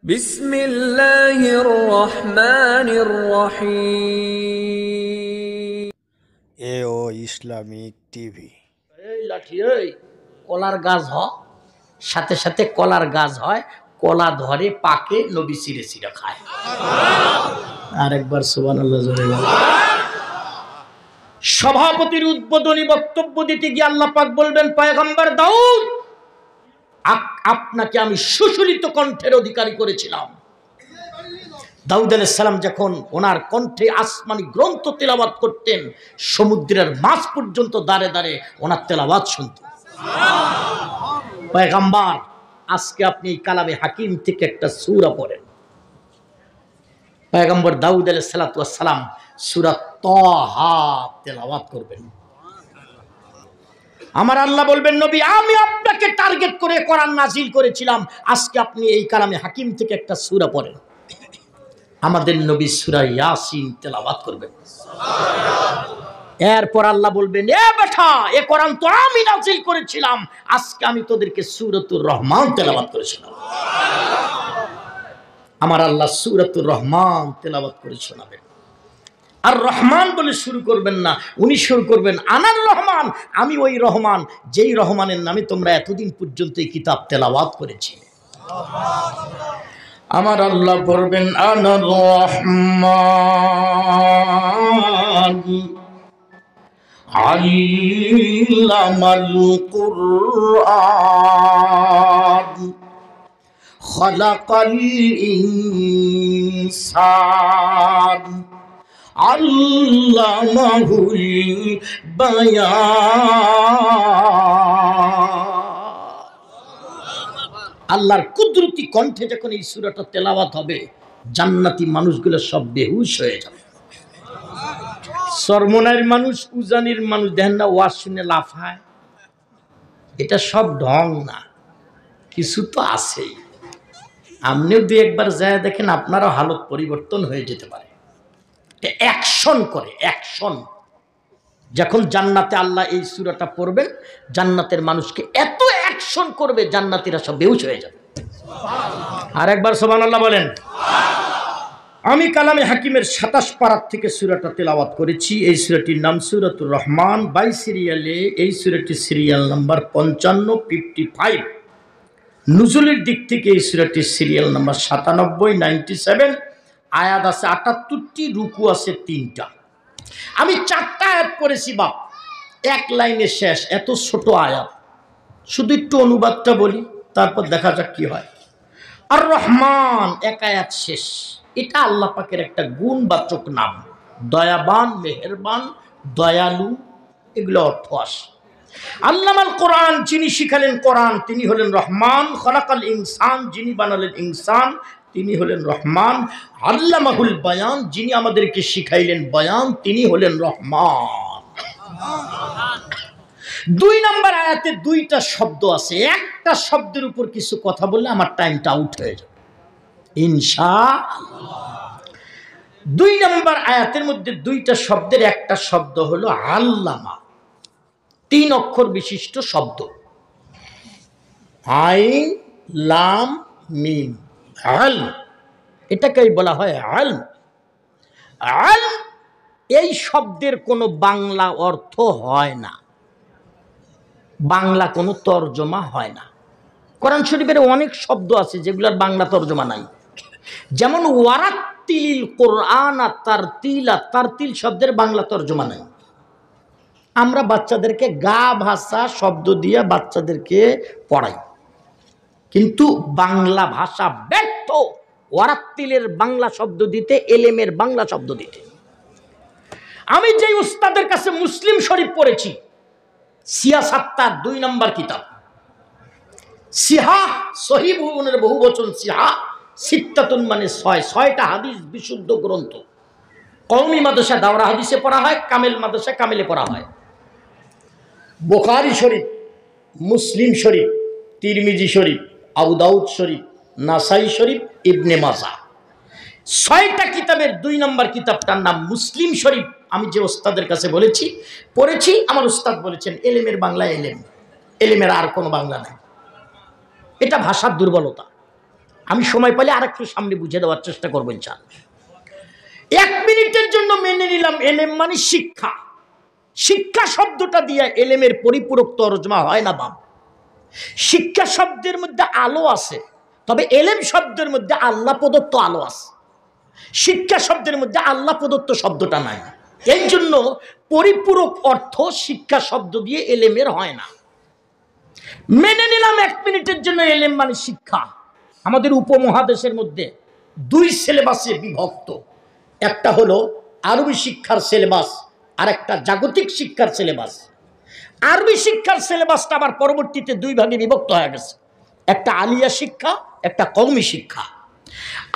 বিসমিল্লাহির রহমানির রহিম। এও ইসলামিক টিভি। এই লাঠি, এই কলার গাছ সাথে সাথে কলার গাছ হয়, কলা ধরে পাকে, নবী চিরে চিরে খায়। আরেকবার সুবহানাল্লাহ জোরে বলো। সভাপতির উদ্বোধনী বক্তব্য দিতে গিয়ে আল্লাহ পাক বলবেন, পয়গম্বর দাউদ, আপনাকে আমি সুশীলিত কণ্ঠের অধিকারী করেছিলাম। দাউদ আলাইহিস সালাম যখন ওনার কণ্ঠে আসমানি গ্রন্থ তেলাওয়াত করতেন, সমুদ্রের মাছ পর্যন্ত দাঁড়ে দাঁড়ে ওনার তেলাওয়াত শুনত। পয়গম্বর, আজকে আপনি কালামে হাকিম থেকে একটা সূরা পড়েন। পয়গম্বর দাউদ আলাইহিস সালাম সূরা তাহা তেলাওয়াত করবেন। আমার আল্লাহ বলবেন, নবী, আমি আপনাকে টার্গেট করে কোরআন নাজিল করেছিলাম, আজকে আপনি এই কালামে হাকিম থেকে একটা সূরা পড়েন। আমাদের নবী সূরা ইয়াসিন তেলাওয়াত করবেন। এরপর আল্লাহ বলবেন, এ বেটা, এ কোরআন তো আমি নাজিল করেছিলাম, আজকে আমি তোদেরকে সূরাতুর রহমান তেলাওয়াত করেছিলাম। আমার আল্লাহ সূরাতুর রহমান তেলাওয়াত করে শোনাবেন। আর রহমান বলে শুরু করবেন না, উনি শুরু করবেন, আনার রহমান, আমি ওই রহমান যেই রহমানের নামে তোমরা এতদিন পর্যন্ত এই কিতাব তেলাওয়াত করেছিলে। আমার আল্লাহ বলবেন, আনার রহমান আল্লামাল কুরআন খালাকাল ইনসান আল্লামাহুল বায়ান। আল্লাহর কুদরতি কণ্ঠে যখন এই সূরাটা তেলাওয়াত হবে, জান্নাতি মানুষগুলো সব বেহুশ হয়ে যাবে। সরমনার মানুষ, উজানির মানুষ দেখেন না, ওয়াজ শুনে লাফায়। এটা সব ঢং না, কিছু তো আছেই। আপনিও দুই একবার যায় দেখেন, আপনারও হালত পরিবর্তন হয়ে যেতে পারে। অ্যাকশন করে, অ্যাকশন। যখন জান্নাতে আল্লাহ এই সূরাটা পড়বেন, জান্নাতের মানুষকে এত অ্যাকশন করবে, জান্নাতীরা সব বেহুশ হয়ে যাবে। আর একবার সুবহানাল্লাহ বলেন। আমি কালামে হাকিমের ২৭ পারাত থেকে সূরাটা তেলাওয়াত করেছি। এই সূরাটির নাম সূরাতুর রহমান। ২২ সিরিয়ালে এই সূরাটি সিরিয়াল নাম্বার ৫৫, 55। নুজুলের দিক থেকে এই সূরাটির সিরিয়াল নাম্বার ৯৭, ৯৭। আয়াত আছে ৭৮টি, রুকু আছে ৩টা। আমি ৪টা আয়াত পড়েছি বাপ, এক লাইনে শেষ, এত ছোট আয়াত। শুধু একটু অনুবাদটা বলি, তারপর দেখা যাক কি হয়। আর রহমান, এক আয়াত শেষ। এটা আল্লাহ পাকের একটা গুণবাচক নাম, দয়াবান, মেহেরবান, দয়ালু, এগুলো অর্থ আসে। আল্লামাল কোরআন, যিনি শিখালেন কোরআন, তিনি হলেন রহমান। খলাকাল ইনসান, যিনি বানালেন ইনসান, তিনি হলেন রহমান। আল্লামাহুল বায়ান, যিনি আমাদেরকে শিখাইলেন বয়ান, তিনি হলেন রহমান। ২ নম্বর আয়াতে ২টা শব্দ আছে। একটা শব্দের উপর কিছু কথা বললে আমার টাইমটা আউট হয়ে যাবে ইনশাআল্লাহ। ২ নম্বর আয়াতের মধ্যে ২টা শব্দের একটা শব্দ হলো আল্লামা, ৩ অক্ষর বিশিষ্ট শব্দ, আইন লাম মিম, আলম। এটাকেই বলা হয় আলম। আলম এই শব্দের কোনো বাংলা অর্থ হয় না, বাংলা কোনো তর্জমা হয় না। কোরআন শরীফের অনেক শব্দ আছে যেগুলোর বাংলা তর্জমা নাই। যেমন ওয়ারাত্তিলিল কোরআন তারতিলা, তারতিল শব্দের বাংলা তর্জমা নাই। আমরা বাচ্চাদেরকে গা ভাষা শব্দ দিয়ে বাচ্চাদেরকে পড়াই, কিন্তু বাংলা ভাষা ব্যর্থ ওয়ারাত্তিলের বাংলা শব্দ দিতে, এলেমের বাংলা শব্দ দিতে। আমি যে উস্তাদের কাছে মুসলিম শরীফ পড়েছি, সিয়াসাত্তার ২ নম্বর কিতাব, সিহা সহিহ ভুবনের বহু বচন, সিহা সিত্তাতুন মানে ৬টা হাদিস বিশুদ্ধ গ্রন্থ। কওমি মাদ্রাসা দাওরা হাদিসে পড়া হয়, কামেল মাদ্রাসা কামেলে পড়া হয়। বুখারী শরীফ, মুসলিম শরীফ, তিরমিজি শরীফ, আবু দাউদ শরীফ, নাসাই শরীফ, ইবনে মাজাহ, ৬টা কিতাবের ২ নম্বর কিতাবটার নাম মুসলিম শরীফ। আমি যে ওস্তাদের কাছে বলেছি, পড়েছি, আমার ওস্তাদ বলেছেন এলেমের বাংলা এলেম, এলেমের আর কোনো বাংলা নাই। এটা ভাষার দুর্বলতা। আমি সময় পেলে আরেকটু সামনে বুঝে দেওয়ার চেষ্টা করবো ইনশাআল্লাহ। 1 মিনিটের জন্য মেনে নিলাম এলেম মানে শিক্ষা। শিক্ষা শব্দটা দিয়ে এলেমের পরিপূরক তরজমা হয় না বাবা। শিক্ষা শব্দের মধ্যে আলো আছে, তবে এলেম শব্দের মধ্যে আল্লাহ প্রদত্ত আলো আছে। শিক্ষা শব্দের মধ্যে আল্লাহ প্রদত্ত শব্দটা নাই। এই জন্য পরিপূরক অর্থ শিক্ষা শব্দ দিয়ে এলেমের হয় না। মেনে নিলাম 1 মিনিটের জন্য এলেম মানে শিক্ষা। আমাদের উপমহাদেশের মধ্যে 2 সিলেবাসে বিভক্ত, একটা হলো আরবি শিক্ষার সিলেবাস আর একটা জাগতিক শিক্ষার সিলেবাস। আরবি শিক্ষার সিলেবাসটা আবার পরবর্তীতে 2 ভাগে বিভক্ত হয়ে গেছে, একটা আলিয়া শিক্ষা, একটা কওমি শিক্ষা।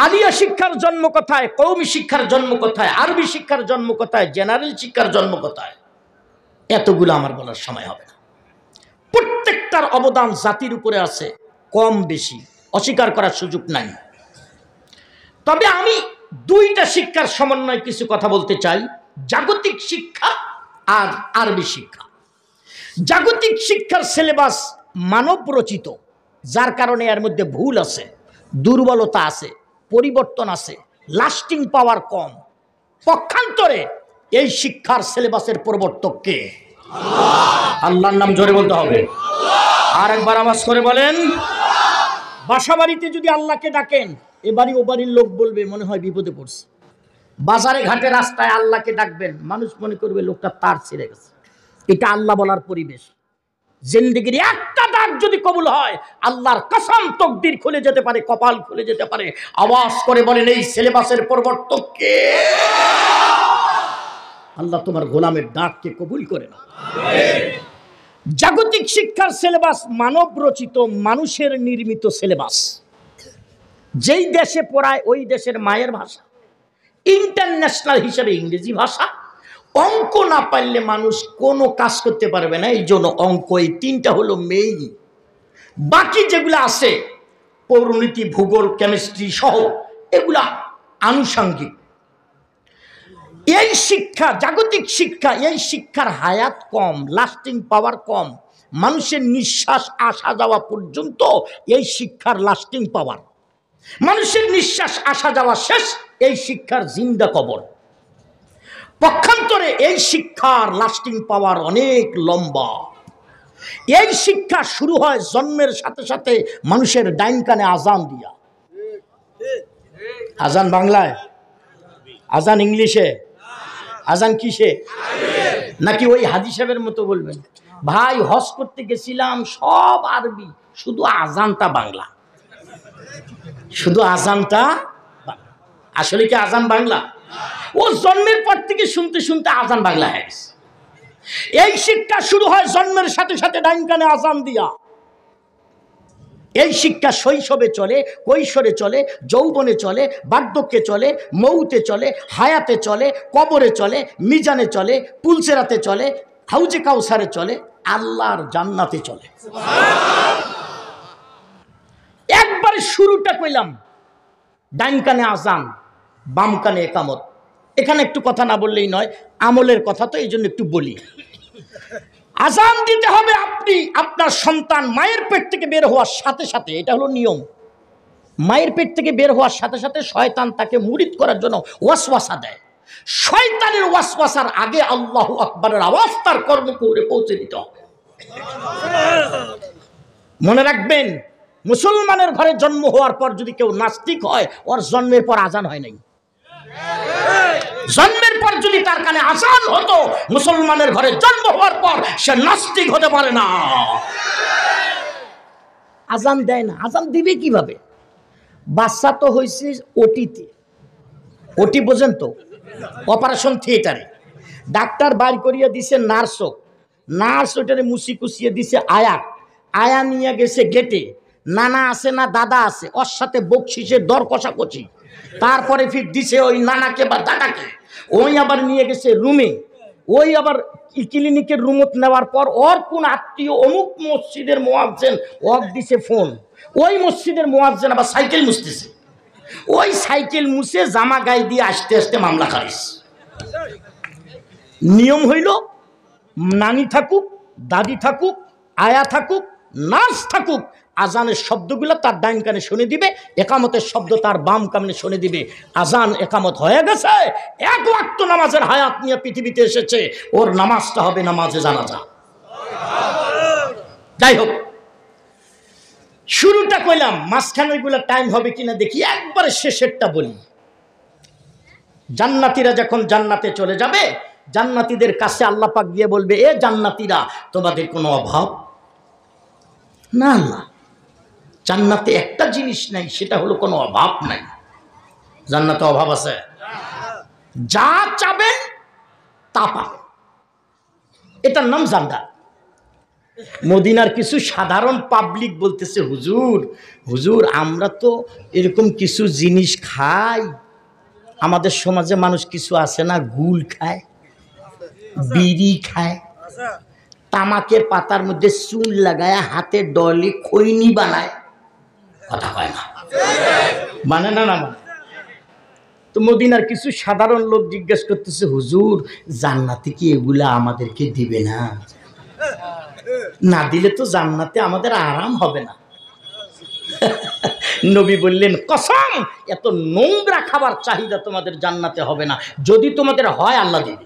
আলিয়া শিক্ষার জন্ম কোথায়, কওমি শিক্ষার জন্ম কোথায়, আরবি শিক্ষার জন্ম কোথায়, জেনারেল শিক্ষার জন্ম কোথায়, এতগুলো আমার বলার সময় হবে না। প্রত্যেকটার অবদান জাতির উপরে আছে, কম বেশি অস্বীকার করার সুযোগ নাই। তবে আমি 2টা শিক্ষার সমন্বয়ে কিছু কথা বলতে চাই, জাগতিক শিক্ষা আর আরবি শিক্ষা। জাগতিক শিক্ষার সিলেবাস মানব রচিত, যার কারণে এর মধ্যে ভুল আছে, দুর্বলতা আছে, পরিবর্তন আছে, লাস্টিং পাওয়ার কম। পক্ষান্তরে এই শিক্ষার সিলেবাসের প্রবর্তক কে? আল্লাহর নাম জোরে বলতে হবে, আর একবার আওয়াজ করে বলেন। বাসা বাড়িতে যদি আল্লাহকে ডাকেন, এ বাড়ি ও বাড়ির লোক বলবে মনে হয় বিপদে পড়ছে। বাজারে ঘাটে রাস্তায় আল্লাহকে ডাকবেন, মানুষ মনে করবে লোকটা তার ছিঁড়ে গেছে। এটা আল্লাহ বলার পরিবেশ। জিন্দেগির একটা ডাক যদি কবুল হয়, আল্লাহর কসম তকদির খুলে যেতে পারে, কপাল খুলে যেতে পারে। আওয়াজ করে বলেন এই সিলেবাসের প্রবর্তক কে? আল্লাহ তোমার গোলামের ডাককে কবুল করে না। জাগতিক শিক্ষার সিলেবাস মানব রচিত, মানুষের নির্মিত সিলেবাস। যেই দেশে পড়ায় ওই দেশের মায়ের ভাষা, ইন্টারন্যাশনাল হিসেবে ইংরেজি ভাষা। অঙ্ক না পারলে মানুষ কোনো কাজ করতে পারবে না, এই জন্য অঙ্ক, এই 3টা হলো মেইন। বাকি যেগুলো আছে পৌরনীতি, ভূগোল, কেমিস্ট্রি সহ এগুলা আনুষঙ্গিক। এই শিক্ষা, জাগতিক শিক্ষা, এই শিক্ষার হায়াত কম, লাস্টিং পাওয়ার কম। মানুষের নিঃশ্বাস আসা যাওয়া পর্যন্ত এই শিক্ষার লাস্টিং পাওয়ার। মানুষের নিঃশ্বাস আসা যাওয়া শেষ, এই শিক্ষার জিন্দা কবর। পক্ষান্তরে এই শিক্ষার লাস্টিং পাওয়ার অনেক লম্বা। এই শিক্ষা শুরু হয় জন্মের সাথে সাথে মানুষের ডাইন কানে আজান দিয়া। আজান বাংলায়, আজান ইংলিশে, আজান কিসে? নাকি ওই হাজী সাহেবের মতো বলবেন ভাই হজ করতে গেছিলাম সব আরবি, শুধু আজানটা বাংলা, শুধু আজানটা। আসলে কি আজান বাংলা? ও জন্মের পর থেকে শুনতে শুনতে আজান বাংলা হয়ে গেছে। এই শিক্ষা শুরু হয় জন্মের সাথে সাথে ডাইন কানে আজান দিয়া। এই শিক্ষা শৈশবে চলে, কৈশোরে চলে, যৌবনে চলে, বার্ধক্যে চলে, মৌতে চলে, হায়াতে চলে, কবরে চলে, মিজানে চলে, পুলসেরাতে চলে, হাউজে কাউসারে চলে, আল্লাহর জান্নাতে চলে। একবারে শুরুটা কইলাম, ডাইন কানে আজান, বাম কানে একামত। এখানে একটু কথা না বললেই নয়, আমলের কথা তো এই জন্য একটু বলি। আজান দিতে হবে আপনি আপনার সন্তান মায়ের পেট থেকে বের হওয়ার সাথে সাথে, এটা হলো নিয়ম। মায়ের পেট থেকে বের হওয়ার সাথে সাথে শয়তান তাকে মুরিদ করার জন্য ওয়াসওয়াসা দেয়। শয়তানের ওয়াসওয়াসার আগে আল্লাহু আকবারের আওয়াজ তার কর্ণকুহরে পৌঁছে দিতে হবে। মনে রাখবেন, মুসলমানের ঘরে জন্ম হওয়ার পর যদি কেউ নাস্তিক হয়, ওর জন্মের পর আজান হয় নাই। জন্মের পর যদি তার কানে আজান হতো, মুসলমানের ঘরে জন্ম হওয়ার পর সে নাস্তিক হতে পারে না। আজান দেয় না, আজান দিবে কিভাবে? বাচ্চা তো হয়েছে ওটিতে, ওটি বোঝেন তো, অপারেশন থিয়েটারে। ডাক্তার বাইর করিয়া দিছে নার্সও, নার্স ওটারে মুসি কুচিয়ে দিছে আয়া, আয়া নিয়ে গেছে গেটে। নানা আছে না দাদা আছে, ওর সাথে বকশিসের দর কষাকষি। তারপরে ফির দিছে ওই নানাকে বা দাদাকে, ওই আবার নিয়ে গেছে রুমে। ওই আবার ক্লিনিকের রুমত নেওয়ার পর ওর কোন আত্মীয় অমুক মসজিদের মুয়াজ্জিন ওর দিছে ফোন। ওই মসজিদের মুয়াজ্জিন আবার সাইকেল মুছতেছে, ওই সাইকেল মুছে জামা গায়ে দিয়ে আসতে আসতে মামলা খারিজ। নিয়ম হইল নানি থাকুক, দাদি থাকুক, আয়া থাকুক, নাচ থাকুক, আজানের শব্দগুলো তার ডাইন কানে শুনে দিবে, একামতের শব্দ তার বাম কানে শুনে দিবে। আজান একামত হয়ে গেছে, এক ওয়াক্ত নামাজের হায়াত নিয়ে পৃথিবীতে এসেছে, ওর নামাজটা হবে নামাজে জানাজা। যাই হোক, শুরুটা কইলাম, মাঝখানের গুলা টাইম হবে কিনা দেখি, একবারে শেষেরটা বলি। জান্নাতীরা যখন জান্নাতে চলে যাবে, জান্নাতীদের কাছে আল্লাহ পাক গিয়ে বলবে, এ জান্নাতীরা, তোমাদের কোনো অভাব? না না, জান্নাতে একটা জিনিস নাই, সেটা হলো কোনো অভাব নাই। জান্নাতে অভাব আছে? যা চাবেন তা পাবেন, এটার নাম জান্নাত। মদিনার কিছু সাধারণ পাবলিক বলতেছে, হুজুর হুজুর, আমরা তো এরকম কিছু জিনিস খাই, আমাদের সমাজে মানুষ কিছু আছে না, গুল খায়, বিড়ি খায়, তামাকের পাতার মধ্যে চুন লাগায় হাতে ডলে খৈনি বানায়, কথা কয় না, মানে না না মানে। তো মদিনার কিছু সাধারণ লোক জিজ্ঞেস করতেছে, হুজুর জান্নাতে কি এগুলা আমাদেরকে দিবে না? না দিলে তো জান্নাতে আমাদের আরাম হবে না। নবী বললেন, কসম, এত নোংরা খাবার চাহিদা তোমাদের জান্নাতে হবে না, যদি তোমাদের হয় আল্লাহ দিবে।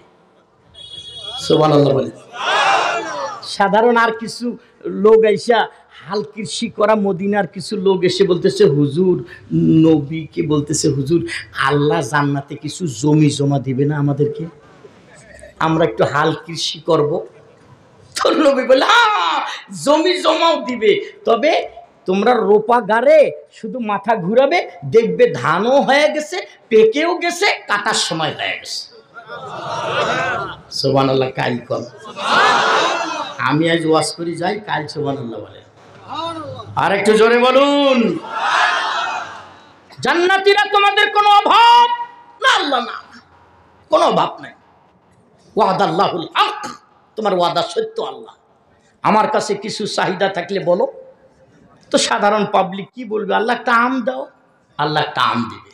সুবহানাল্লাহ বলে। সাধারণ আর কিছু লোক আইসা হাল কৃষি করা মদিনার কিছু লোক এসে বলতেছে, হুজুর, নবীকে বলতেছে, হুজুর আল্লাহ জান্নাতে কিছু জমি জমা দিবে না আমাদেরকে, আমরা একটু হাল কৃষি করব। তো নবী বলে, জমি জমাও দিবে, তবে তোমরা রোপা গাড়ে শুধু মাথা ঘুরাবে, দেখবে ধানও হয়ে গেছে, পেকেও গেছে, কাটার সময় হয়ে গেছে। সুবহানাল্লাহ। কাল কর, আমি আজ ওয়াজ করি যাই, কাল সুবহানাল্লাহ বলে। আর একটু জোরে বলুন। জান্নাতীরা, তোমাদের কোনো অভাব না? আল্লাহ না, কোনো অভাব নাই। ওয়াদাল্লাহুল হক, তোমার ওয়াদা সত্য আল্লাহ। আমার কাছে কিছু চাহিদা থাকলে বলো। তো সাধারণ পাবলিক কি বলবে? আল্লাহ একটা আম দাও, আল্লাহ একটা আম দিবে।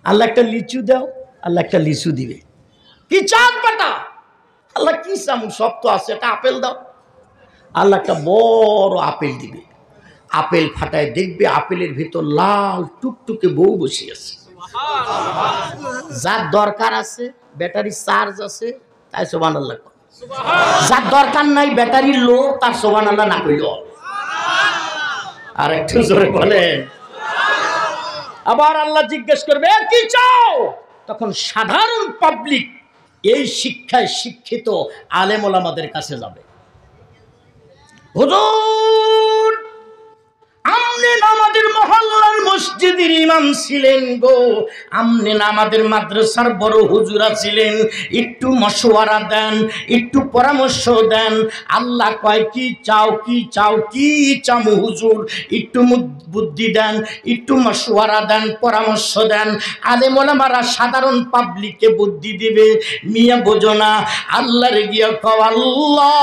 আল্লাহ একটা লিচু দাও, আল্লাহ একটা লিচু দিবে। কি চাঁদ বেটা, আল্লাহ কি চাম, সব তো আছে, একটা আপেল দাও, আল্লাহ একটা বড় আপেল দিবে। আপেল ফাটায় দেখবে আপেলের ভিতর লাল টুকটুকে বউ বসে আছে। যার দরকার আছে, ব্যাটারি চার্জ আছে, তাই সুবহানাল্লাহ। যার দরকার নাই, ব্যাটারি লো, তার সুবহানাল্লাহ না কইল। আর একটু জোরে বলেন। আবার আল্লাহ জিজ্ঞেস করবে, কি চাও? তখন সাধারণ পাবলিক এই শিক্ষায় শিক্ষিত আলেম ওলামাদের কাছে যাবে, হুজুর আমনে আমাদের মহল্লার মসজিদের ইমাম ছিলেন গো, আমনে আমাদের মাদ্রাসার বড় হুজুরা ছিলেন, একটু মশওয়ারা দেন, একটু পরামর্শ দেন। আল্লাহ কয়, কি চাও, কি চাও, কি চাও হুজুর, একটু বুদ্ধি দেন, একটু মশওয়ারা দেন, পরামর্শ দেন। আলেম ওলামারা সাধারণ পাবলিককে বুদ্ধি দিবে, মিয়া বোঝো না, আল্লাহর গিয়া কও, আল্লাহ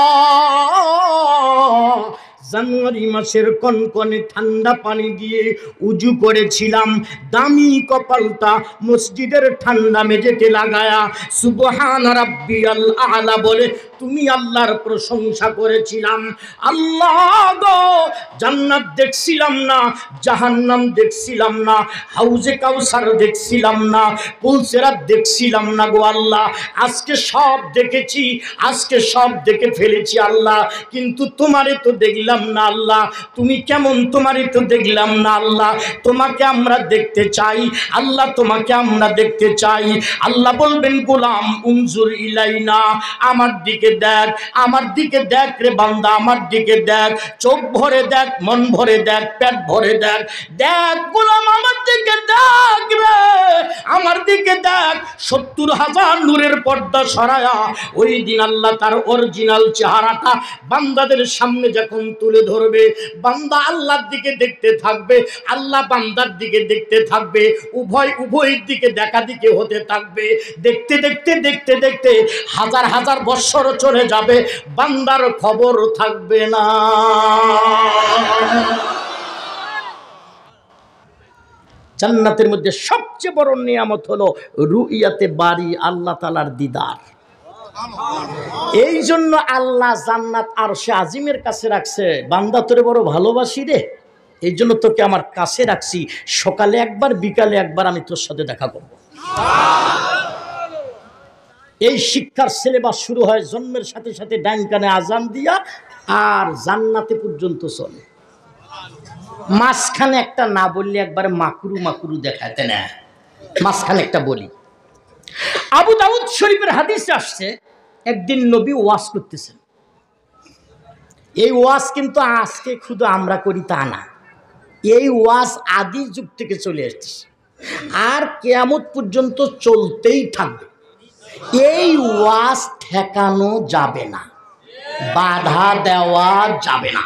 জানুয়ারি মাসের কনকনে ঠান্ডা পানি দিয়ে উজু করেছিলাম, দামি কপালটা মসজিদের ঠান্ডা মেঝেতে লাগায়া সুবহান রাব্বিয়াল আলা বলে তুমি আল্লাহর প্রশংসা করেছিলাম। আল্লাহ গো, জান্নাত দেখছিলাম না, জাহান্নাম দেখছিলাম না, হাউজে কাউসার দেখছিলাম না, পুলসেরাত দেখছিলাম না গো আল্লাহ, আজকে সব দেখেছি, আজকে সব দেখে ফেলেছি আল্লাহ, কিন্তু তোমারে তো দেখলাম না আল্লাহ। তুমি কেমন, তোমারে তো দেখলাম না আল্লাহ, তোমাকে আমরা দেখতে চাই আল্লাহ, তোমাকে আমরা দেখতে চাই। আল্লাহ বলবেন, গোলাম উনজুর ইলাইনা, আমার দিকে দেখ, আমার দিকে দেখ রে বান্দা, আমার দিকে দেখ, চোখ ভরে দেখ, মন ভরে দেখ, পেট ভরে দেখ, দেখ গোলাম আমার দিকে দেখ রে, আমার দিকে দেখ। 70,000 নূরের পর্দা সরায়া ওই দিন আল্লাহ তার অরিজিনাল চেহারাটা বান্দাদের সামনে যখন তুলে ধরবে, বান্দা আল্লাহর দিকে দেখতে থাকবে, আল্লাহ বান্দার দিকে দেখতে থাকবে, উভয়ের দিকে দেখা দিকে হতে থাকবে। দেখতে দেখতে দেখতে দেখতে হাজার হাজার বৎসর চলে যাবে, বান্দার খবর থাকবে না। জান্নাতের মধ্যে সবচেয়ে বড় নিয়ামত হলো রুইয়াতে বাড়ি, আল্লাহ তাআলার দিদার। এই জন্য আল্লাহ জান্নাত আরশে আজিমের কাছে রাখছে, বান্দা তোরে বড় ভালোবাসি রে, এই জন্য তোকে আমার কাছে রাখছি, সকালে একবার বিকালে একবার আমি তোর সাথে দেখা করব। এই শিক্ষার সিলেবাস শুরু হয় জন্মের সাথে সাথে ডাইন কানে আজান দিয়া, আর জান্নাতে পর্যন্ত চলে। মাঝখানে একটা না বললে একবারে মাকরু মাকরু দেখাতে না, মাঝখানে একটা বলি। আবু দাউদ শরীফের হাদিসে আসছে, একদিন নবী ওয়াজ করতেছেন। এই ওয়াজ কিন্তু আজকে শুধু আমরা করি তা না, এই ওয়াজ আদি যুগ থেকে চলে আসছে, আর কিয়ামত পর্যন্ত চলতেই থাকবে। এই ওয়াজ ঠেকানো যাবে না, বাধা দেওয়া যাবে না।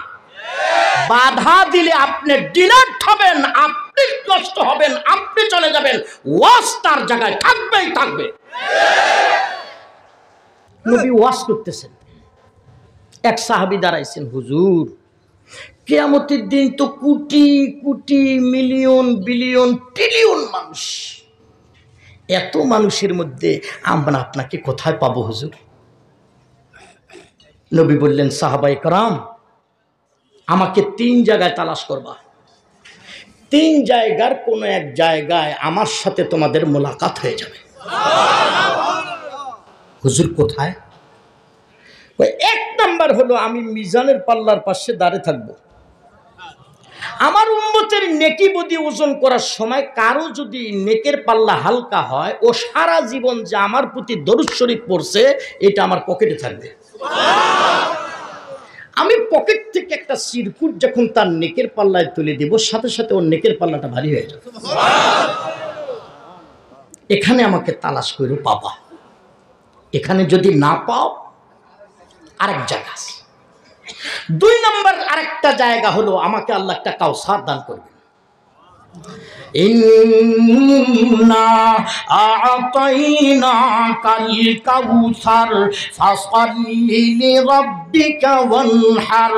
বাধা দিলে আপনি ডিলেট হবেন, আপনি নষ্ট হবেন, আপনি চলে যাবেন, ওয়াজ তার জায়গায় থাকবেই থাকবে। নবী ওয়াজ করতেছেন, এক সাহাবী দাঁড়াইছেন, হুজুর কিয়ামতের দিন তো crore crore million billion trillion মানুষ, এত মানুষের মধ্যে আমরা আপনাকে কোথায় পাবো হুজুর? নবী বললেন, সাহাবায়ে কেরাম আমাকে 3 জায়গায় তালাশ করবা, 3 জায়গার কোন এক জায়গায় আমার সাথে তোমাদের মোলাকাত হয়ে যাবে। হুজুর কোথায়? ওই 1 নাম্বার হলো আমি মিজানের পাল্লার পাশে দাঁড়িয়ে থাকবো। আমার উম্মতের নেকি বদি ওজন করার সময় কারো যদি নেকের পাল্লা হালকা হয়, ও সারা জীবন যে আমার প্রতি দরুদ শরীফ পড়ছে এটা আমার পকেটে থাকবে। আমি পকেট থেকে একটা সিরকুট যখন তার নেকের পাল্লায় তুলে দেব, সাথে সাথে ওর নেকের পাল্লাটা ভারী হয়ে যাবে। এখানে আমাকে তালাশ করে পাবা, এখানে যদি না পাও আরেক জায়গা আছে। 2 নম্বর আরেকটা জায়গা হলো আমাকে আল্লাহ একটা কাউসার দান করবে। ইন্না আ'তাইনাকাল কাউসার ফাসাল্লি লিরাব্বিকা ওয়ানহার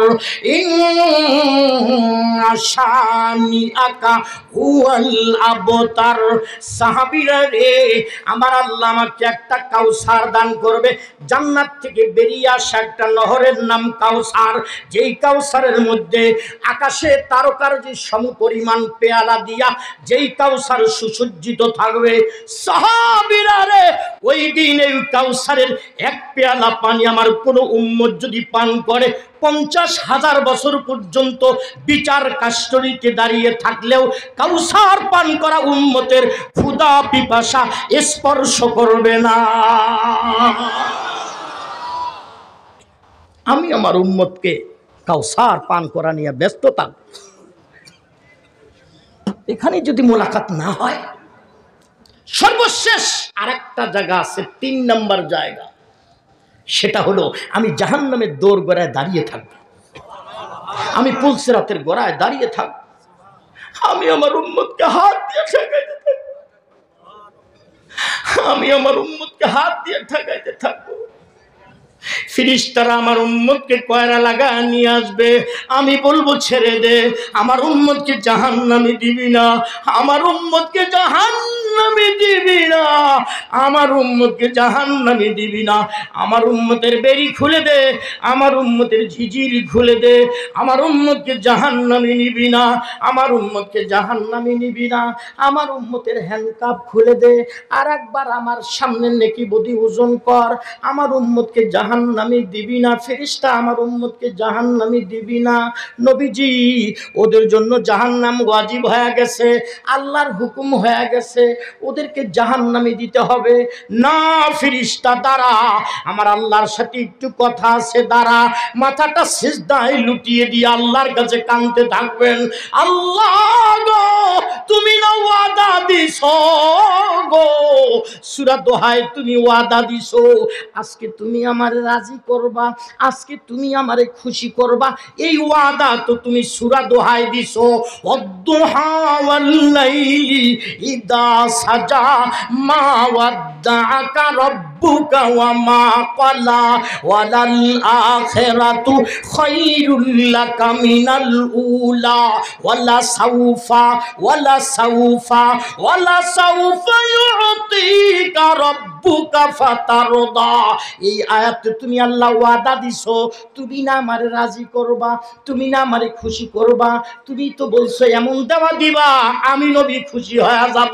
ইন্না শানিআকা হুয়াল আবতার। সাহাবীরা রে, আমার আল্লাহ আমাকে একটা কাউসার দান করবে। জান্নাত থেকে বেরিয়ে আসা একটা নহরের নাম কাউসার, যেই কাউসারের মধ্যে আকাশে তারকার যে সমপরিমাণ পেয়ালা দিয়া যেই কাউসার সুসজ্জিত থাকবে। সাহাবীরা রে, ওই দিন এই কাউসারের 1 পেয়ালা পানি আমার কোন উম্মত যদি পান করে, 50,000 বছর পর্যন্ত বিচার কাষ্ঠরিতে দাঁড়িয়ে থাকলেও কাউসার পান করা উম্মতের ক্ষুধা পিপাসা স্পর্শ করবে না। আমি আমার উম্মতকে কাউসার পান করা নিয়ে ব্যস্ত থাকব। এখানে যদি মোলাকাত না হয়, সর্বশেষ আরেকটা জায়গা আছে, 3 নম্বর জায়গা, সেটা হলো আমি জাহান্নামের দোর গোড়ায় দাঁড়িয়ে থাকব। আমি পুলসিরাতের গোড়ায় দাঁড়িয়ে থাকব। আমি আমার উম্মতকে হাত দিয়ে ঠেকাইতে থাকব। আমি আমার উম্মতকে হাত দিয়ে ঠেকাইতে থাকব। ফিরিস্তারা আমার উম্মতকে কয়রা লাগা নিয়ে আসবে। আমি বলবো ছেড়ে দে, আমার উম্মতকে জাহান্নামে দিবি না, আমার উম্মতকে জাহান্নামে দিবি না, আমার উম্মতকে জাহান্নামে দিবি না। আমার উম্মতের বেরি খুলে দে, আমার উম্মতের ঝিঝির খুলে দে, আমার উম্মতকে জাহান্নামে নিবি না, আমার উম্মতকে জাহান্নামে নিবি না। আমার উম্মতের হ্যান্ডকাপ খুলে দে, আর একবার আমার সামনে নেকি বদি ওজন কর, আমার উম্মতকে জাহান্নামে দিবি না। ফেরেশতা আমার উম্মতকে জাহান্নামে দিবি না। নবীজি, ওদের জন্য জাহান্নাম ওয়াজিব হয়ে গেছে, আল্লাহর হুকুম হয়ে গেছে, ওদেরকে জাহান্নামে দিতে হবে না। ফেরেশতা দাঁড়া, আমার আল্লাহর সাথে একটু কথা আছে, দাঁড়া। মাথাটা সিজদায় লুটিয়ে দিয়ে আল্লাহর কাছে কাঁদতে থাকবেন। আল্লাহ গো, তুমি না ওয়াদা দিছো গো, সূরা দোহায় তুমি ওয়াদা দিছো, আজকে তুমি আমারে রাজি করবা, আজকে তুমি আমারে খুশি করবা। এই ওয়াদা তো তুমি সূরা দোহায় দিছো, ওয়াদ-দুহা ওয়াল-লাইলি ইদা সাজা মা ওয়াদ্দাআকা রাব্বুকা ওয়া মা ক্বালা ওয়ালাল আখিরাতু খায়রুল লাকা মিনাল উলা ওয়ালা সাউফা ইউতিকা ইয়াতিকা রাব্বুকা ফাতারদা। এই আয়াতে তুমি আল্লাহ ওয়াদা দিছো, তুমি না আমারে রাজি করবা, তুমি না আমারে খুশি করবা, তুমি তো বলছো এমন দেওয়া দিবা আমি নবী খুশি হয়ে যাব।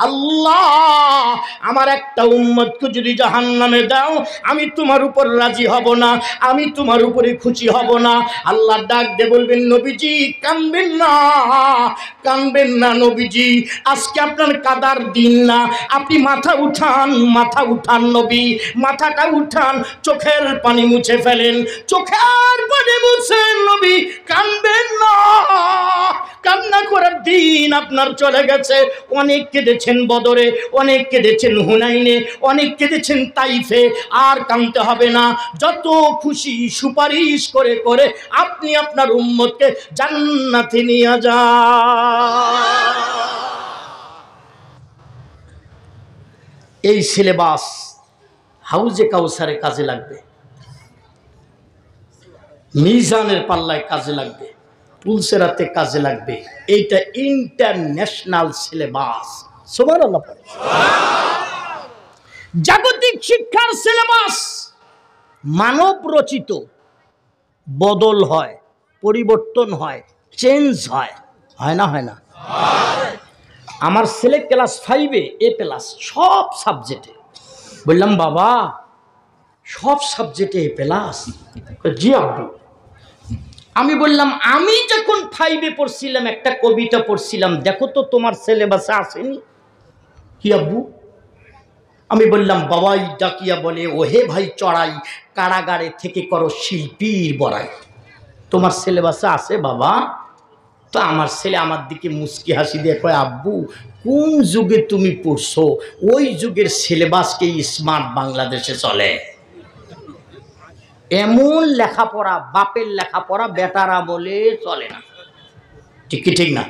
আল্লাহ, আমার একটা উম্মতকে যদি জাহান্নামে দাও আমি তোমার উপর রাজি হব না, আমি তোমার উপরে খুশি হব না। আল্লাহ ডাক দিয়ে বলবেন, নবীজি কাঁদবেন না, কাঁদবেন না নবীজি, আজকে আপনার কাদার দিন না, আপনি মাথা উঠান, মাথা উঠান নবী, মাথাটা উঠান, চোখের পানি মুছে ফেলেন, চোখের পানি মুছে নবী কাঁদবেন না। কান্না করার দিন আপনার চলে গেছে। অনেক কেঁদেছেন বদরে, অনেক কেঁদেছেন হুনাইনে, অনেক কেঁদেছেন তাইফে, আর কাঁদতে হবে না। যত খুশি সুপারিশ করে করে আপনি আপনার উম্মতকে জান্নাতে নিয়ে যান। এই সিলেবাস হাউজে কাউসারে কাজে লাগবে, মিজানের পাল্লায় কাজে লাগবে, পুলসেরাতে কাজে লাগবে। এইটা ইন্টারন্যাশনাল সিলেবাস। সুবহানাল্লাহ। জাগতিক শিক্ষার সিলেবাস মানব রচিত, বদল হয়, পরিবর্তন হয়, চেঞ্জ হয়, হয় না? হয় না? আমার ছেলে ক্লাস 5-এ A+, সব সাবজেক্টে। বললাম বাবা সব সাবজেক্টে A+? জি আব্বু। আমি বললাম আমি যখন 5-এ পড়ছিলাম একটা কবিতা পড়ছিলাম, দেখো তো তোমার সিলেবাসে আসেনি। কি আব্বু? আমি বললাম বাবাই ডাকিয়া বলে, ওহে ভাই চড়াই, কারাগারে থেকে করো শিল্পীর বড়াই। তোমার সিলেবাসে আছে বাবা? তো আমার ছেলে আমার দিকে মুচকি হাসি দিয়ে কয়, আব্বু কোন যুগে তুমি পড়ছো? ওই যুগের সিলেবাসকে স্মার্ট বাংলাদেশে চলে। এমন লেখাপড়া, বাপের লেখাপড়া বেটারা বলে চলে না। ঠিক কি ঠিক না?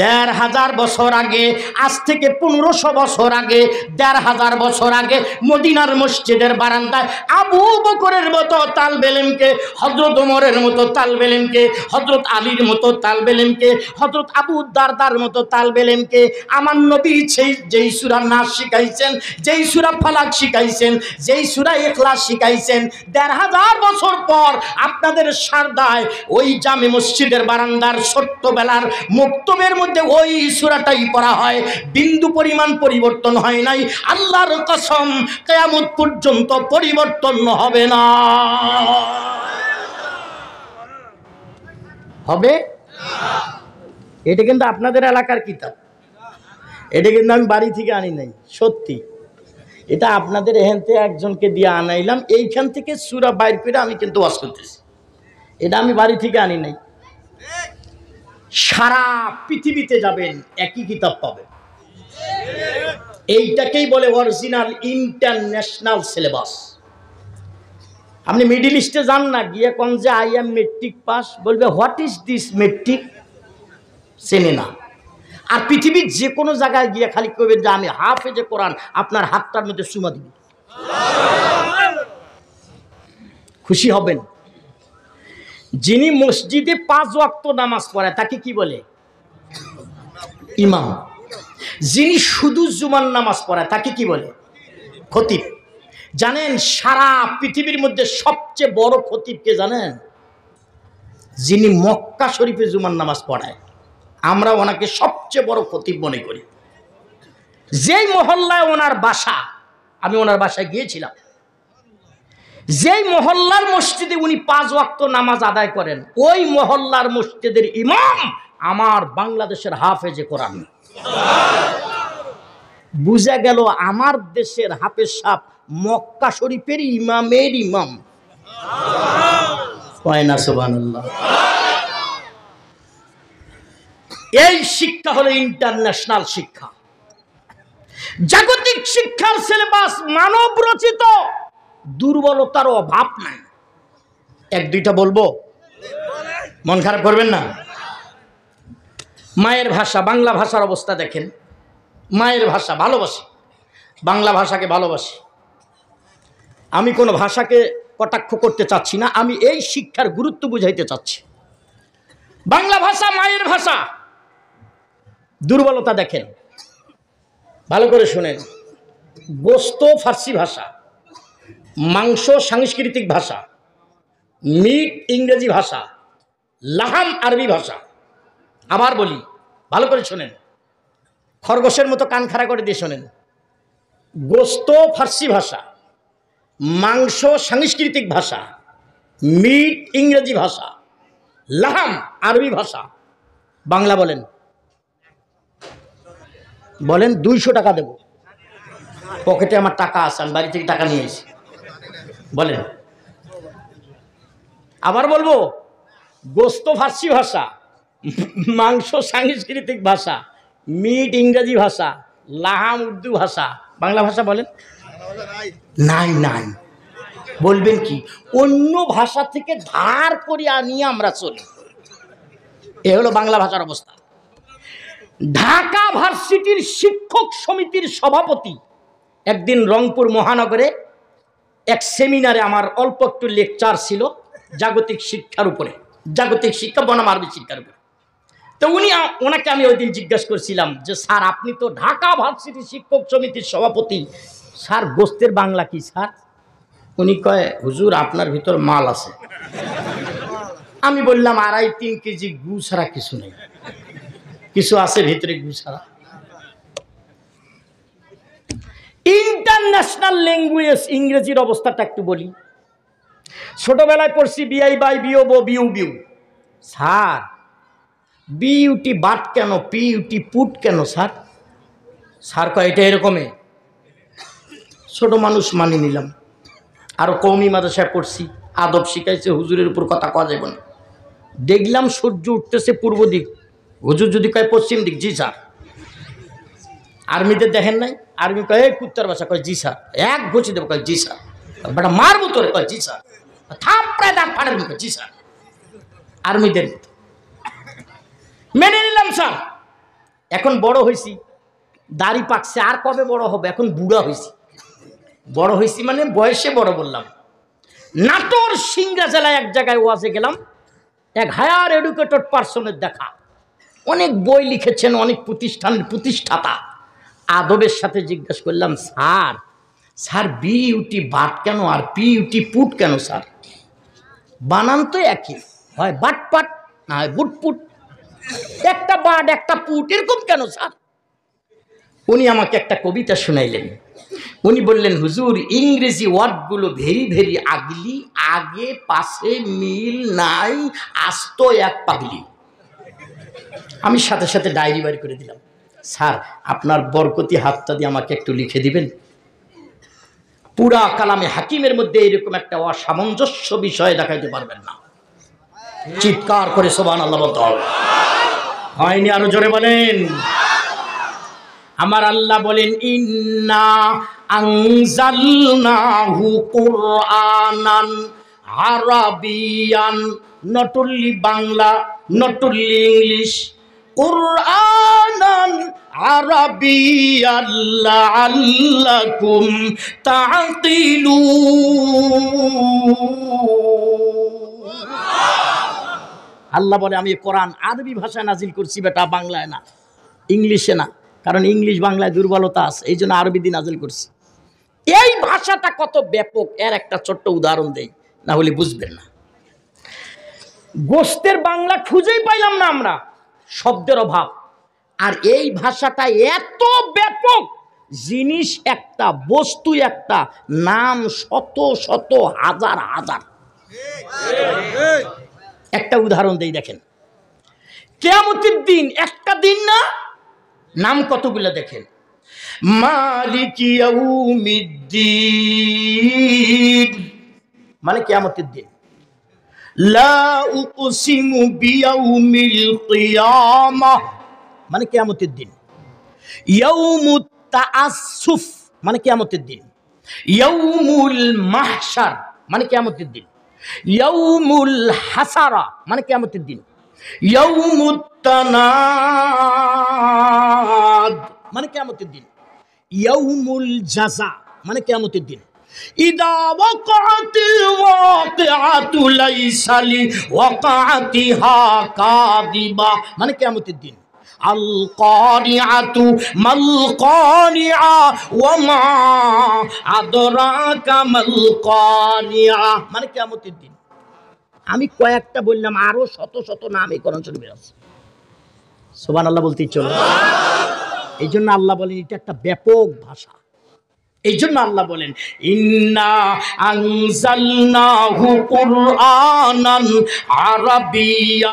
1500 বছর আগে, আজ থেকে 1500 বছর আগে, 1500 বছর আগে মদিনার মসজিদের বারান্দায় আবু বকরের মতো তালবে ইলমকে, হযরত ওমরের মতো তালবে ইলমকে, হযরত আলীর মতো তালবে ইলমকে, হযরত আবু দারদার মতো তালবে ইলমকে আমার নবী যেই সূরা নাস শিখাইছেন, যেই সূরা ফালাক শিখাইছেন, যেই সূরা ইখলাস শিখাইছেন, 1500 বছর পর আপনাদের সারদায় ওই জামে মসজিদের বারান্দার ছোট্টবেলার মুক্তবের মধ্যে ওই সূরাটাই পড়া হয়। বিন্দু পরিমাণ পরিবর্তন হয় নাই। আল্লাহর কসম কিয়ামত পর্যন্ত পরিবর্তন হবে না। হবে? এটা কিন্তু আপনাদের এলাকার কিতাব, এটা কিন্তু আমি বাড়ি থেকে আনি নাই, সত্যি। এটা আপনাদের এখান থেকে একজনকে দিয়ে আনাইলাম, এইখান থেকে সূরা বাইর করে আমি কিন্তু ওয়াজ করতেছি। এটা আমি বাড়ি থেকে আনি নাই। সারা পৃথিবীতে যাবেন একই কিতাব পাবেন। এইটাকেই বলে অরিজিনাল ইন্টারন্যাশনাল সিলেবাস। আপনি মিডল ইস্টে যান না, গিয়ে কোন যে আই এম মেট্রিক পাস, বলবে হোয়াট ইজ দিস মেট্রিক, চেনে না। আর পৃথিবীর যে কোনো জায়গায় গিয়ে খালি কইবেন যে আমি হাফেজে কোরআন, আপনার হাতটার মধ্যে চুমা দিবেন, খুশি হবেন। যিনি মসজিদে 5 ওয়াক্ত নামাজ পড়ে তাকে কি বলে? ইমাম। যিনি শুধু জুমার নামাজ পড়ে তাকে কি বলে? খতিব। জানেন সারা পৃথিবীর মধ্যে সবচেয়ে বড় খতিব কে জানেন? যিনি মক্কা শরীফে জুমার নামাজ পড়ায়। আমরা ওনাকে সবচেয়ে বড় খতিব মনে করি। যেই মহল্লায় ওনার বাসা, আমি ওনার বাসায় গিয়েছিলাম, যেই মহল্লার মসজিদে উনি 5 ওয়াক্ত নামাজ আদায় করেন, ওই মহল্লার মসজিদের ইমাম আমার বাংলাদেশের হাফেজে কোরআন। বুঝা গেল আমার দেশের হাফেজ সাহেব মক্কা শরীফের ইমামের ইমাম। কয় না সুবহানাল্লাহ? এই শিক্ষা হলো ইন্টারন্যাশনাল শিক্ষা। জাগতিক শিক্ষার সিলেবাস মানব রচিত, দুর্বলতার অভাব নাই। 1-2টা বলবো, মন খারাপ করবেন না। মায়ের ভাষা, বাংলা ভাষার অবস্থা দেখেন। মায়ের ভাষা ভালোবাসি, বাংলা ভাষাকে ভালোবাসি। আমি কোনো ভাষাকে কটাক্ষ করতে চাচ্ছি না, আমি এই শিক্ষার গুরুত্ব বুঝাইতে চাচ্ছি। বাংলা ভাষা মায়ের ভাষা, দুর্বলতা দেখেন, ভালো করে শুনেন। গোস্ত ফার্সি ভাষা, মাংস সাংস্কৃতিক ভাষা, মিট ইংরেজি ভাষা, লাহাম আরবি ভাষা। আবার বলি, ভালো করে শোনেন, খরগোশের মতো কান খাড়া করে দিয়ে শোনেন। গোস্ত ফার্সি ভাষা, মাংস সাংস্কৃতিক ভাষা, মিট ইংরেজি ভাষা, লাহাম আরবি ভাষা। বাংলা বলেন, বলেন 200 টাকা দেব, পকেটে আমার টাকা আছে, আমি বাড়ি থেকে টাকা নিয়ে এসেছি। বলেন, আবার বলবো, গোস্ত ফার্সি ভাষা, মাংস সাংস্কৃতিক ভাষা, মিট ইংরেজি ভাষা, লাহাম উর্দু ভাষা। বাংলা ভাষা বলেন, নাই নাই। বলবেন কি, অন্য ভাষা থেকে ধার করে আনিয়ে আমরা চলি। এ হলো বাংলা ভাষার অবস্থা। ঢাকা ভার্সিটির শিক্ষক সমিতির সভাপতি একদিন রংপুর মহানগরে এক সেমিনারে, আমার অল্প একটু লেকচার ছিল জাগতিক শিক্ষার উপরে, জাগতিক শিক্ষা বনাম আরবি শিক্ষার উপরে। তো ওনাকে আমি ওই দিন জিজ্ঞাসা করছিলাম যে স্যার, আপনি তো ঢাকা ভার্সিটির শিক্ষক সমিতির সভাপতি, স্যার গোস্তের বাংলা কি স্যার? উনি কয়, হুজুর আপনার ভিতর মাল আছে। আমি বললাম, 2.5-3 কেজি গু ছাড়া কিছু নেই, কিছু আছে ভিতরে গু ছাড়া। ইন্টারন্যাশনাল ল্যাঙ্গুয়েজ ইংরেজির অবস্থাটা একটু বলি। ছোটবেলায় পড়ছি বিআই বাই বিও বো বিউ বিউ। স্যার বিউটি বাট কেন, পিউটি পুট কেন স্যার? স্যার কয় এটা এরকমই। ছোট মানুষ মানি নিলাম। আরো কওমি মাদ্রাসায় পড়ছি, আদব শিখাইছে, হুজুরের উপর কথা কওয়া যাবে না। দেখলাম সূর্য উঠতেছে পূর্ব দিক, হুজুর যদি কয় পশ্চিম দিক, জি স্যার। আর্মিদের দেখেন নাই, আর্মি কয় এই কুত্তার বাসা, কয় জি স্যার। এক ঘুষি দেবো, কয় জি স্যার। বেটা মারবো তোরে, কয় জি স্যার। থাপড়ায় দাঁত ফাটাবি, কয় জি স্যার। আর্মিদের মেনে নিলাম স্যার। এখন বড় হয়েছি, দাড়ি পাকছে, আর কবে বড় হবে? এখন বুড়া হয়েছি। বড় হয়েছি মানে বয়সে বড় বললাম। নাটোর সিংড়া জেলায় এক জায়গায় ওয়াজে গেলাম, এক হায়ার এডুকেটেড পার্সনের দেখা, অনেক বই লিখেছেন, অনেক প্রতিষ্ঠানের প্রতিষ্ঠাতা। আদবের সাথে জিজ্ঞাসা করলাম, স্যার স্যার বিউটি বাট কেন আর পিউটি পুট কেন স্যার? বানান তো একই, হয় বাট পাট না হয় বুট পুট, একটা বাট একটা পুট, এরকম কেন স্যার? উনি আমাকে একটা কবিতা শোনাইলেন। উনি বললেন, হুজুর ইংরেজি ওয়ার্ডগুলো ভেরি ভেরি আগলি, আগে পাশে মিল নাই, আস্ত এক পাগলি। আমি সাথে সাথে ডায়েরি বাড়ি করে দিলাম, স্যার আপনার বরকতি হাতটা দিয়ে আমাকে একটু লিখে দিবেন। পুরা কালামে হাকিমের মধ্যে এরকম একটা অসামঞ্জস্য বিষয় দেখাইতে পারবেন না। চিৎকার করে সুবহানাল্লাহ বলতে হবে। হয়নি? আরো জোরে বলেন। আমার আল্লাহ বলেন, ইন্না আনজালনাহু কুরআনান আরাবিয়ান, not only Bangla, not only English, কুরআনান আরাবিয়ান লাআল্লাকুম তাআকিলুন। আল্লাহ বলে, আমি কোরআন আরবি ভাষায় নাজিল করছি বেটা, বাংলায় না, ইংলিশে না, কারণ ইংলিশ বাংলায় দুর্বলতা আছে, এই জন্য আরবি দিয়ে নাজিল করছি। এই ভাষাটা কত ব্যাপক, এর একটা ছোট্ট উদাহরণ দেই, না হলে বুঝবেন না। গোস্তের বাংলা খুঁজেই পাইলাম না আমরা, শব্দের অভাব। আর এই ভাষাটা এত ব্যাপক, জিনিস একটা, বস্তু একটা, নাম শত শত হাজার হাজার। একটা উদাহরণ দেই, দেখেন, কিয়ামতের দিন একটা দিন না, নাম কতগুলো দেখেন। মালিক ইয়াউমিদ্দিন মানে কিয়ামতের দিন। লা উকসিমু বিয়াউমিল কিয়ামাহ মানে কিয়ামতের দিন। ইয়াউমুত তাআসসুফ মানে কিয়ামতের দিন। ইয়াউমুল মাহশার মানে কিয়ামতের দিন। ইয়াউমুল হাসারা মানে কিয়ামতের দিন। ইয়াউমুত তানাদ মানে কিয়ামতের দিন। ইয়াউমুল জাযা মানে কিয়ামতের দিন। ইদা ওয়াকাতিল ওয়াকিআতু লাইসা লিওয়াকাতিহা কাযিবা মানে কিয়ামতের দিন। আল কারিআতু মাল কারিআ ওয়া মা আদরাকা মাল কারিআ, মানে কিয়ামতের দিন। আমি কয়েকটা বললাম, আরো শত শত নাম এই কোরআন শরীফে আছে। সুবহানাল্লাহ বলতেই চলো। এই জন্য আল্লাহ বলেন এটা একটা ব্যাপক ভাষা। এই জন্য আল্লাহ বলেন ইন্না আনজালনাহু কুরআনান আরাবিয়্যা।